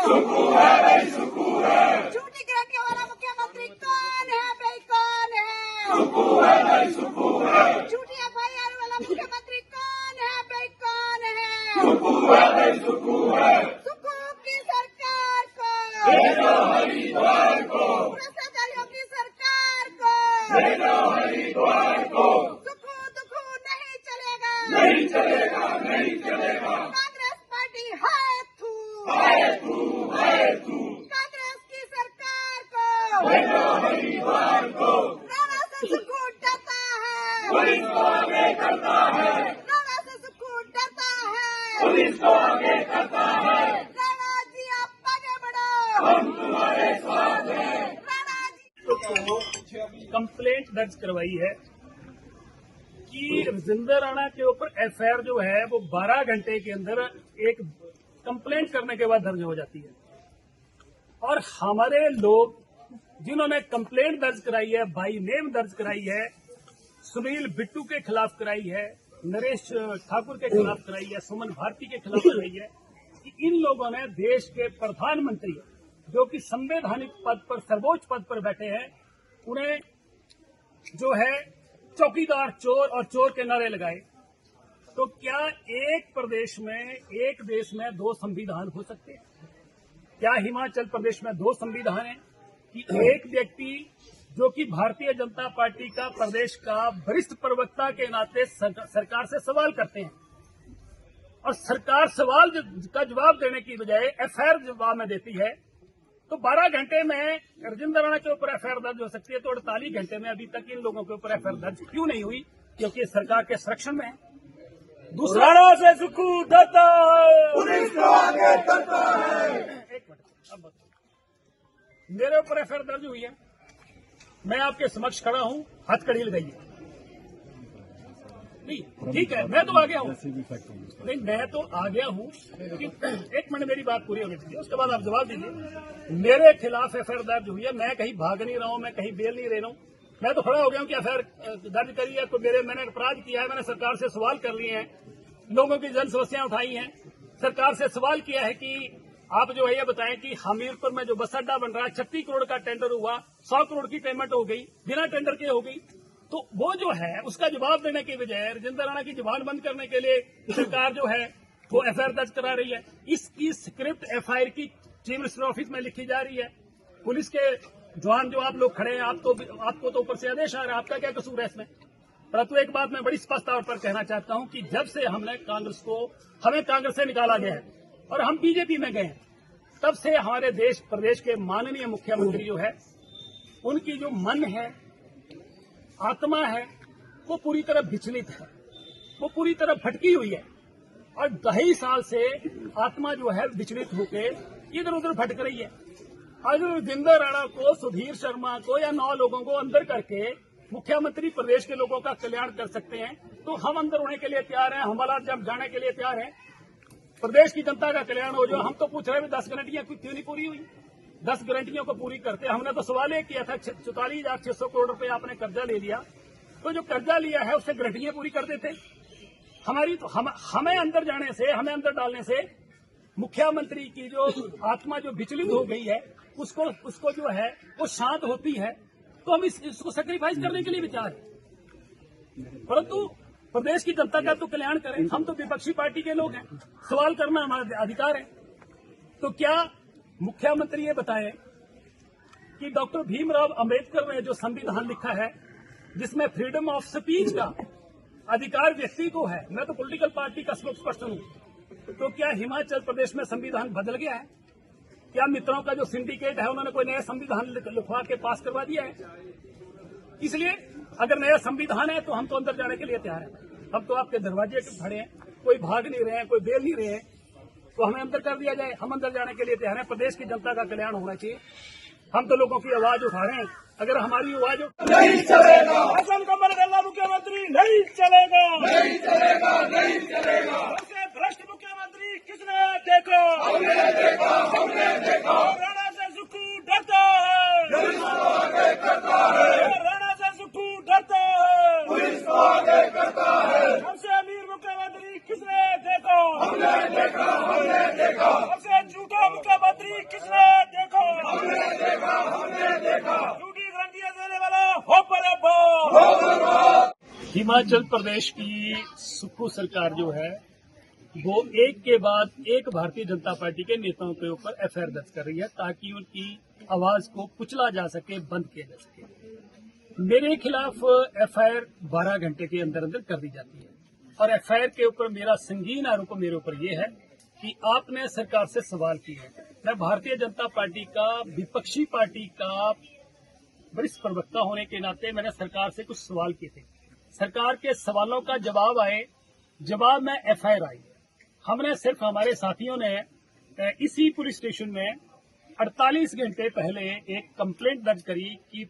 सुकू है भाई सुकू है। झूठी गारंटियों वाला मुख्यमंत्री कौन है भाई कौन है? सुकू है भाई सुकू है। झूठी FIR वाला मुख्यमंत्री कौन है भाई कौन है? सुकू है भाई सुकू है। सुकू की सरकार को, भेजो हरिद्वार को, भ्रष्टाचारियों की सरकार को, भेजो हरिद्वार को। सुकू दुखू नहीं चलेगा, नहीं चलेगा नहीं चलेगा। कांग्रेस पार्टी है तू, हाय तू हाय तू। कांग्रेस की सरकार को, भेजो हरिद्वार को। राणा से सुकू डरता है, पुलिस को आगे करता है, राणा से सुकू डरता है। पुलिस को आगे करता है। राणा जी आप आगे बढ़ो, हम तुम्हारे साथ हैं। राणा जी। कंप्लेंट दर्ज करवाई है कि राजेंद्र राणा के ऊपर FIR जो है वो 12 घंटे के अंदर एक कंप्लेंट करने के बाद दर्ज हो जाती है। और हमारे लोग जिन्होंने कंप्लेंट दर्ज कराई है, बाई नेम दर्ज कराई है, सुनील बिट्टू के खिलाफ कराई है, नरेश ठाकुर के खिलाफ कराई है, सुमन भारती के खिलाफ कराई है, कि इन लोगों ने देश के प्रधानमंत्री जो कि संवैधानिक पद पर, सर्वोच्च पद पर बैठे हैं, उन्हें जो है चौकीदार चोर और चोर के नारे लगाए। तो क्या एक प्रदेश में, एक देश में 2 संविधान हो सकते हैं? क्या हिमाचल प्रदेश में 2 संविधान हैं कि एक व्यक्ति जो कि भारतीय जनता पार्टी का प्रदेश का वरिष्ठ प्रवक्ता के नाते सरकार से सवाल करते हैं और सरकार सवाल का जवाब देने की बजाय FIR जवाब में देती है, तो 12 घंटे में राजेंद्र राणा के ऊपर FIR दर्ज हो सकती है, तो 48 घंटे में अभी तक इन लोगों के ऊपर FIR दर्ज क्यों नहीं हुई? क्योंकि सरकार के संरक्षण में है। दूसरा, राणा से सुकू डरता है, पुलिस को आगे करता है। एक मिनट, अब बताओ। मेरे ऊपर FIR दर्ज हुई है, मैं आपके समक्ष खड़ा हूं, हथकड़ी लगाइए। नहीं ठीक है, मैं तो आ गया हूं, नहीं मैं तो आ गया हूं, एक मिनट मेरी बात पूरी होनी चाहिए, उसके बाद आप जवाब दीजिए। मेरे खिलाफ FIR दर्ज हुई है, मैं कहीं भाग नहीं रहा हूं, मैं कहीं बेल नहीं रहा हूं, मैं तो खड़ा हो गया हूं कि FIR दर्ज करी है, तो मैंने अपराध किया है, मैंने सरकार से सवाल कर लिए हैं, लोगों की जन समस्याएं उठाई हैं, सरकार से सवाल किया है कि आप जो है ये बताएं कि हमीरपुर में जो बस अड्डा बन रहा है, 36 करोड़ का टेंडर हुआ, 100 करोड़ की पेमेंट हो गई, बिना टेंडर के हो गई, तो वो जो है उसका जवाब देने की बजाय राजेंद्र राणा की जुबान बंद करने के लिए सरकार जो है वो FIR दर्ज करा रही है। इसकी स्क्रिप्ट FIR की चीफ मिनिस्टर ऑफिस में लिखी जा रही है। पुलिस के जवान जो आप लोग खड़े हैं, आपको तो ऊपर से आदेश आ रहा है, आपका क्या कसूर है इसमें? परंतु एक बात मैं बड़ी स्पष्ट तौर पर कहना चाहता हूं कि जब से हमें कांग्रेस से निकाला गया है और हम बीजेपी में गए हैं, तब से हमारे प्रदेश के माननीय मुख्यमंत्री जो है, उनकी जो मन है, आत्मा है, वो पूरी तरह विचलित है, वो पूरी तरह भटकी हुई है और 2.5 साल से आत्मा जो है विचलित होकर इधर उधर भटक रही है। अगर राजेंद्र राणा को, सुधीर शर्मा को या 9 लोगों को अंदर करके मुख्यमंत्री प्रदेश के लोगों का कल्याण कर सकते हैं, तो हम अंदर होने के लिए तैयार हैं, हमारा जब जाने के लिए तैयार है। प्रदेश की जनता का कल्याण हो जो हम तो पूछ रहे हैं 10 गारंटियां क्यों नहीं पूरी हुई? 10 गारंटियों को पूरी करते। हमने तो सवाल ये किया था 44,600 करोड़ रुपए आपने कर्जा ले लिया, तो जो कर्जा लिया है उससे गारंटियां पूरी कर देते। हमें अंदर जाने से, हमें अंदर डालने से मुख्यमंत्री की जो आत्मा जो विचलित हो गई है, उसको जो है वो शांत होती है, तो हम इसको सेक्रीफाइस करने के लिए विचार है। परंतु प्रदेश की जनता का तो कल्याण करें, हम तो विपक्षी पार्टी के लोग हैं, सवाल करना हमारा अधिकार है। तो क्या मुख्यमंत्री ये बताएं कि डॉक्टर भीमराव अंबेडकर ने जो संविधान लिखा है, जिसमें फ्रीडम ऑफ स्पीच का अधिकार व्यक्ति को है, मैं तो पॉलिटिकल पार्टी का स्पोक्सपर्सन हूं, तो क्या हिमाचल प्रदेश में संविधान बदल गया है? क्या मित्रों का जो सिंडिकेट है उन्होंने कोई नया संविधान लिखवा के पास करवा दिया है? इसलिए अगर नया संविधान है तो हम तो अंदर जाने के लिए तैयार हैं। हम तो आपके दरवाजे पे खड़े हैं, कोई भाग नहीं रहे हैं, कोई बेल नहीं रहे हैं, तो हमें अंदर कर दिया जाए, हम अंदर जाने के लिए तैयार हैं। प्रदेश की जनता का कल्याण होना चाहिए, हम तो लोगों की आवाज उठा रहे हैं। अगर हमारी आवाज नहीं चलेगा, असम कमर गला मुख्यमंत्री नहीं चलेगा, नहीं चलेगा, नहीं चलेगा। सबसे भ्रष्ट मुख्यमंत्री किसने देखो? हमने देखा, हमने देखा। राणा से सुक्खू डरता है, पुलिस को आगे करता है, राणा से सुक्खू डरता है, पुलिस को आगे करता है। हमसे अमीर मुख्यमंत्री किसने देखो? हमने देखा, हमने देखा। हमसे झूठा मुख्यमंत्री हिमाचल प्रदेश की सुक्खू सरकार जो है वो एक के बाद एक भारतीय जनता पार्टी के नेताओं के ऊपर एफआईआर दर्ज कर रही है ताकि उनकी आवाज को कुचला जा सके, बंद किया जा सके। मेरे खिलाफ एफआईआर 12 घंटे के अंदर अंदर कर दी जाती है और एफआईआर के ऊपर मेरा संगीन आरोप मेरे ऊपर ये है कि आपने सरकार से सवाल किए हैं। मैं भारतीय जनता पार्टी का, विपक्षी पार्टी का वरिष्ठ प्रवक्ता होने के नाते मैंने सरकार से कुछ सवाल किए थे। सरकार के सवालों का जवाब में एफआईआर आई। हमने सिर्फ हमारे साथियों ने इसी पुलिस स्टेशन में 48 घंटे पहले एक कंप्लेंट दर्ज करी कि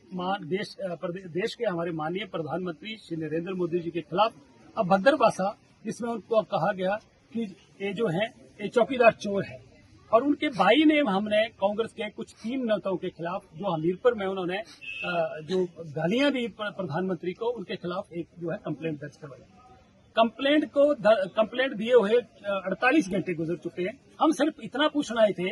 देश के हमारे माननीय प्रधानमंत्री श्री नरेंद्र मोदी जी के खिलाफ अभद्र भाषा, जिसमें उनको कहा गया कि ये जो है ये चौकीदार चोर है, और उनके बाई नेम हमने कांग्रेस के कुछ 3 नेताओं के खिलाफ जो हमीरपुर में उन्होंने जो गालियां दी प्रधानमंत्री को, उनके खिलाफ एक जो है कंप्लेंट दर्ज करवाई। कंप्लेंट दिए हुए 48 घंटे गुजर चुके हैं। हम सिर्फ इतना पूछना आए थे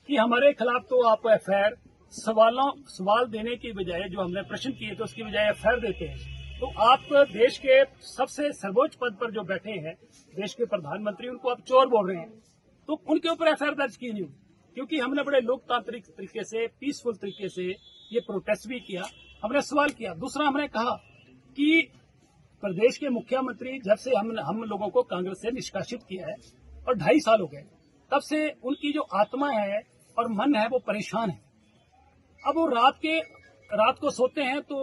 कि हमारे खिलाफ तो आप एफआईआर सवाल देने की बजाय, जो हमने प्रश्न किए थे उसकी बजाय एफआईआर देते हैं। तो आप देश के सबसे सर्वोच्च पद पर जो बैठे हैं, देश के प्रधानमंत्री, उनको आप चोर बोल रहे हैं, तो उनके ऊपर एफआईआर दर्ज की नहीं हुई। क्योंकि हमने बड़े लोकतांत्रिक तरीके से, पीसफुल तरीके से ये प्रोटेस्ट भी किया, हमने सवाल किया। दूसरा, हमने कहा कि प्रदेश के मुख्यमंत्री जब से हम लोगों को कांग्रेस से निष्कासित किया है और 2.5 साल हो गए, तब से उनकी जो आत्मा है और मन है वो परेशान है। अब वो रात को सोते हैं तो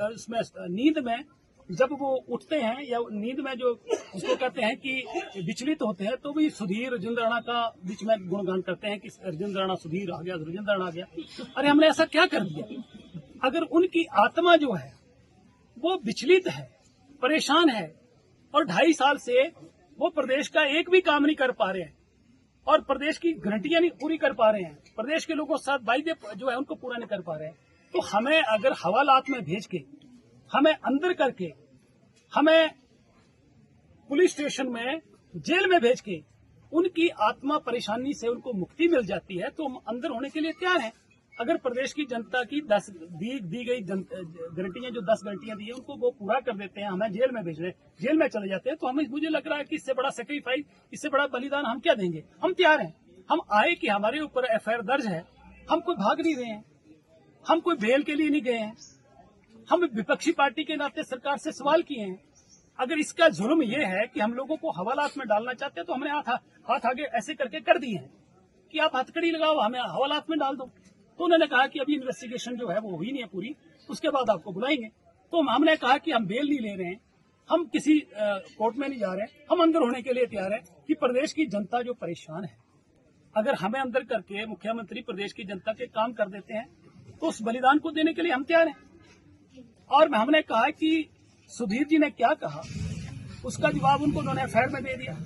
उसमें नींद में जब वो उठते हैं या नींद में जो उसको कहते हैं कि विचलित होते हैं, तो भी सुधीर राजेंद्र राणा का बीच में गुणगान करते हैं कि राजेंद्र राणा सुधीर आ गया, राजेंद्र राणा आ गया। अरे हमने ऐसा क्या कर दिया? अगर उनकी आत्मा जो है वो विचलित है, परेशान है, और 2.5 साल से वो प्रदेश का एक भी काम नहीं कर पा रहे हैं और प्रदेश की गारंटियां नहीं पूरी कर पा रहे हैं, प्रदेश के लोगों के साथ वायदे जो है उनको पूरा नहीं कर पा रहे हैं, तो हमें अगर हवालात में भेज के, हमें अंदर करके, हमें पुलिस स्टेशन में, जेल में भेज के उनकी आत्मा परेशानी से उनको मुक्ति मिल जाती है, तो हम अंदर होने के लिए तैयार हैं। अगर प्रदेश की जनता की दी गई गारंटियां, जो 10 गारंटियां दी है, उनको वो पूरा कर देते हैं, हमें जेल में भेज रहे हैं, जेल में चले जाते हैं, तो मुझे लग रहा है कि इससे बड़ा सेक्रीफाइस, इससे बड़ा बलिदान हम क्या देंगे? हम तैयार हैं। हम आए कि हमारे ऊपर एफआईआर दर्ज है, हम कोई भाग नहीं रहे हैं, हम कोई बेल के लिए नहीं गए हैं, हम विपक्षी पार्टी के नाते सरकार से सवाल किए हैं। अगर इसका जुर्म यह है कि हम लोगों को हवालात में डालना चाहते हैं, तो हमने हाथ आगे ऐसे करके कर दिए हैं कि आप हथकड़ी लगाओ, हमें हवालात में डाल दो। तो उन्होंने कहा कि अभी इन्वेस्टिगेशन जो है वो हुई नहीं है पूरी, उसके बाद आपको बुलाएंगे। तो हमने कहा कि हम बेल नहीं ले रहे हैं, हम किसी कोर्ट में नहीं जा रहे, हम अंदर होने के लिए तैयार है कि प्रदेश की जनता जो परेशान है, अगर हमें अंदर करके मुख्यमंत्री प्रदेश की जनता के काम कर देते हैं, तो उस बलिदान को देने के लिए हम तैयार हैं। और हमने कहा कि सुधीर जी ने क्या कहा, उसका जवाब उन्होंने एफआईआर में दे दिया।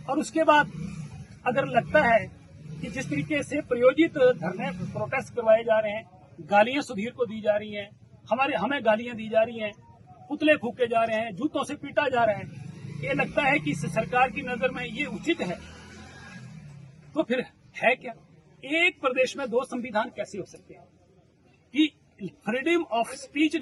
और उसके बाद अगर लगता है कि जिस तरीके से प्रयोजित धरने, प्रोटेस्ट करवाए जा रहे हैं, गालियां सुधीर को दी जा रही हैं, हमें गालियां दी जा रही हैं, पुतले फूके जा रहे हैं, जूतों से पीटा जा रहा है, ये लगता है कि सरकार की नजर में ये उचित है, तो फिर है क्या? एक प्रदेश में 2 संविधान कैसे हो सकते हैं? कि फ्रीडम ऑफ स्पीच जो